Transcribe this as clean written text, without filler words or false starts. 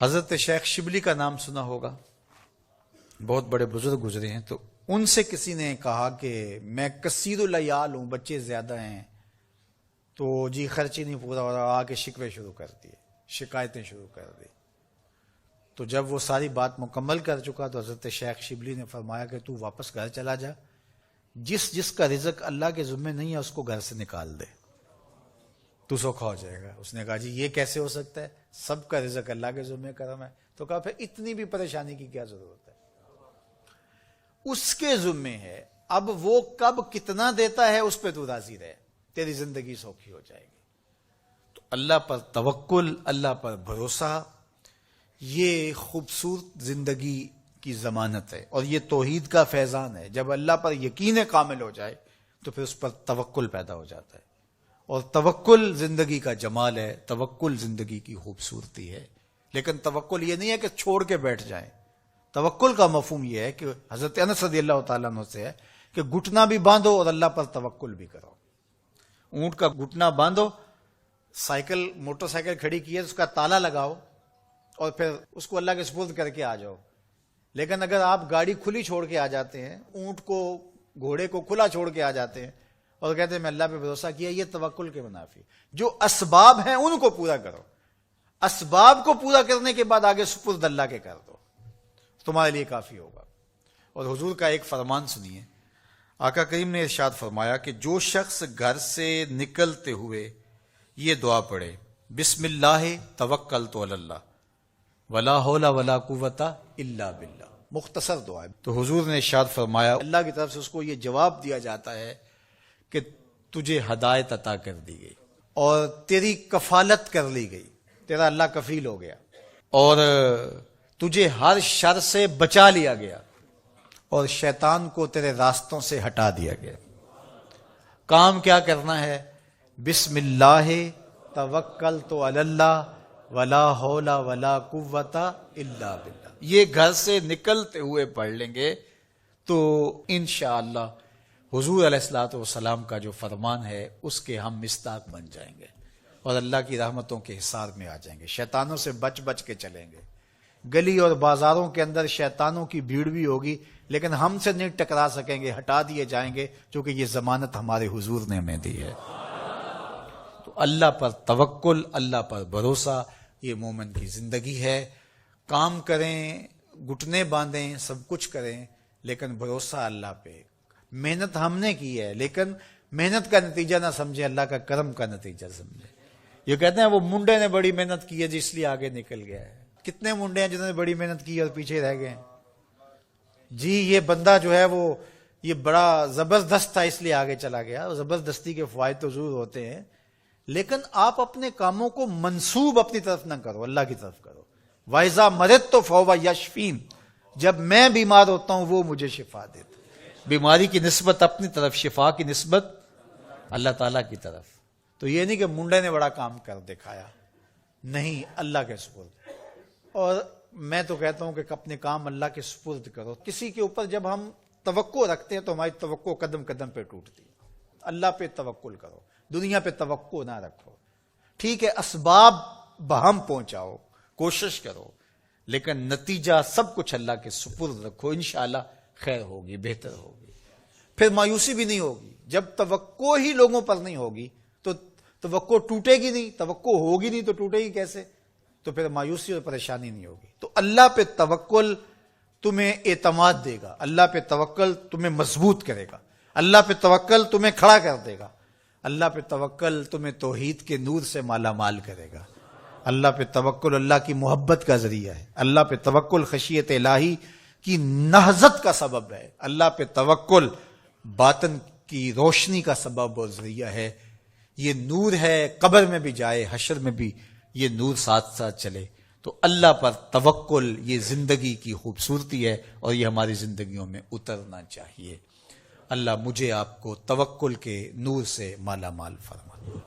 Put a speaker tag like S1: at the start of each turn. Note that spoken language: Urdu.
S1: حضرت شیخ شبلی کا نام سنا ہوگا، بہت بڑے بزرگ گزرے ہیں، تو ان سے کسی نے کہا کہ میں کثیر العیال ہوں، بچے زیادہ ہیں، تو جی خرچ ہی نہیں پورا ہو رہا، آ کے شکوے شروع کر دیے، شکایتیں شروع کر دی۔ تو جب وہ ساری بات مکمل کر چکا تو حضرت شیخ شبلی نے فرمایا کہ تو واپس گھر چلا جا، جس کا رزق اللہ کے ذمہ نہیں ہے اس کو گھر سے نکال دے، تو سوکھا ہو جائے گا۔ اس نے کہا جی یہ کیسے ہو سکتا ہے، سب کا رزق اللہ کے ذمہ کرم ہے۔ تو کہا پھر اتنی بھی پریشانی کی کیا ضرورت ہے، اس کے ذمہ ہے، اب وہ کب کتنا دیتا ہے اس پہ تو راضی رہے، تیری زندگی سوکھی ہو جائے گی۔ تو اللہ پر توکل، اللہ پر بھروسہ، یہ خوبصورت زندگی کی ضمانت ہے، اور یہ توحید کا فیضان ہے۔ جب اللہ پر یقین کامل ہو جائے تو پھر اس پر توکل پیدا ہو جاتا ہے، اور توکل زندگی کا جمال ہے، توکل زندگی کی خوبصورتی ہے۔ لیکن توکل یہ نہیں ہے کہ چھوڑ کے بیٹھ جائیں۔ توکل کا مفہوم یہ ہے کہ حضرت انس رضی اللہ تعالیٰ عنہ سے ہے کہ گھٹنا بھی باندھو اور اللہ پر توکل بھی کرو۔ اونٹ کا گھٹنا باندھو، سائیکل موٹر سائیکل کھڑی کی ہے اس کا تالا لگاؤ اور پھر اس کو اللہ کے سپرد کر کے آ جاؤ۔ لیکن اگر آپ گاڑی کھلی چھوڑ کے آ جاتے ہیں، اونٹ کو گھوڑے کو کھلا چھوڑ کے آ جاتے ہیں اور کہتے ہیں میں اللہ پہ بھروسہ کیا، یہ توکل کے منافی۔ جو اسباب ہیں ان کو پورا کرو، اسباب کو پورا کرنے کے بعد آگے سپرد اللہ کے کر دو، تمہارے لیے کافی ہوگا۔ اور حضور کا ایک فرمان سنیے، آقا کریم نے ارشاد فرمایا کہ جو شخص گھر سے نکلتے ہوئے یہ دعا پڑھے، بسم اللہ توکلت علی اللہ ولا حول ولا قوت الا باللہ، مختصر دعا ہے، تو حضور نے ارشاد فرمایا اللہ کی طرف سے اس کو یہ جواب دیا جاتا ہے کہ تجھے ہدایت عطا کر دی گئی اور تیری کفالت کر لی گئی، تیرا اللہ کفیل ہو گیا، اور تجھے ہر شر سے بچا لیا گیا، اور شیطان کو تیرے راستوں سے ہٹا دیا گیا۔ کام کیا کرنا ہے؟ بسم اللہ توکلت علی اللہ ولا حول ولا قوت الا باللہ، یہ گھر سے نکلتے ہوئے پڑھ لیں گے تو انشاءاللہ حضور علیہ الصلوۃ والسلام کا جو فرمان ہے اس کے ہم مصداق بن جائیں گے، اور اللہ کی رحمتوں کے حصار میں آ جائیں گے، شیطانوں سے بچ بچ کے چلیں گے۔ گلی اور بازاروں کے اندر شیطانوں کی بھیڑ بھی ہوگی لیکن ہم سے نہیں ٹکرا سکیں گے، ہٹا دیے جائیں گے، کیونکہ یہ ضمانت ہمارے حضور نے ہمیں دی ہے۔ تو اللہ پر توکل، اللہ پر بھروسہ، یہ مومن کی زندگی ہے۔ کام کریں، گھٹنے باندھیں، سب کچھ کریں، لیکن بھروسہ اللہ پہ۔ محنت ہم نے کی ہے لیکن محنت کا نتیجہ نہ سمجھے، اللہ کا کرم کا نتیجہ سمجھے۔ یہ کہتے ہیں وہ منڈے نے بڑی محنت کی ہے جی اس لیے آگے نکل گیا ہے۔ کتنے منڈے ہیں جنہوں نے بڑی محنت کی اور پیچھے رہ گئے ہیں؟ جی یہ بندہ جو ہے وہ یہ بڑا زبردست تھا اس لیے آگے چلا گیا۔ زبردستی کے فوائد تو ضرور ہوتے ہیں، لیکن آپ اپنے کاموں کو منسوب اپنی طرف نہ کرو، اللہ کی طرف کرو۔ وَإِذَا مَرِضْتُ فَهُوَ يَشْفِينِ، جب میں بیمار ہوتا ہوں وہ مجھے شفا دیتا۔ بیماری کی نسبت اپنی طرف، شفا کی نسبت اللہ تعالیٰ کی طرف۔ تو یہ نہیں کہ منڈے نے بڑا کام کر دکھایا، نہیں، اللہ کے سپرد۔ اور میں تو کہتا ہوں کہ اپنے کام اللہ کے سپرد کرو۔ کسی کے اوپر جب ہم توقع رکھتے ہیں تو ہماری توقع قدم قدم پہ ٹوٹتی ہے۔ اللہ پہ توکل کرو، دنیا پہ توقع نہ رکھو۔ ٹھیک ہے اسباب بہم پہنچاؤ، کوشش کرو، لیکن نتیجہ سب کچھ اللہ کے سپرد رکھو، انشاءاللہ خیر ہوگی، بہتر ہوگی۔ پھر مایوسی بھی نہیں ہوگی۔ جب توقع ہی لوگوں پر نہیں ہوگی تو توقع ٹوٹے گی نہیں، توقع ہوگی نہیں تو ٹوٹے گی کیسے؟ تو پھر مایوسی اور پریشانی نہیں ہوگی۔ تو اللہ پہ توکل تمہیں اعتماد دے گا، اللہ پہ توکل تمہیں مضبوط کرے گا، اللہ پہ توکل تمہیں کھڑا کر دے گا، اللہ پہ توکل تمہیں توحید کے نور سے مالا مال کرے گا۔ اللہ پہ توکل اللہ کی محبت کا ذریعہ ہے، اللہ پہ توکل خشیت الہی کی نہضت کا سبب ہے، اللہ پہ توکل باطن کی روشنی کا سبب اور ذریعہ ہے۔ یہ نور ہے، قبر میں بھی جائے، حشر میں بھی یہ نور ساتھ ساتھ چلے۔ تو اللہ پر توکل یہ زندگی کی خوبصورتی ہے اور یہ ہماری زندگیوں میں اترنا چاہیے۔ اللہ مجھے آپ کو توکل کے نور سے مالا مال فرما۔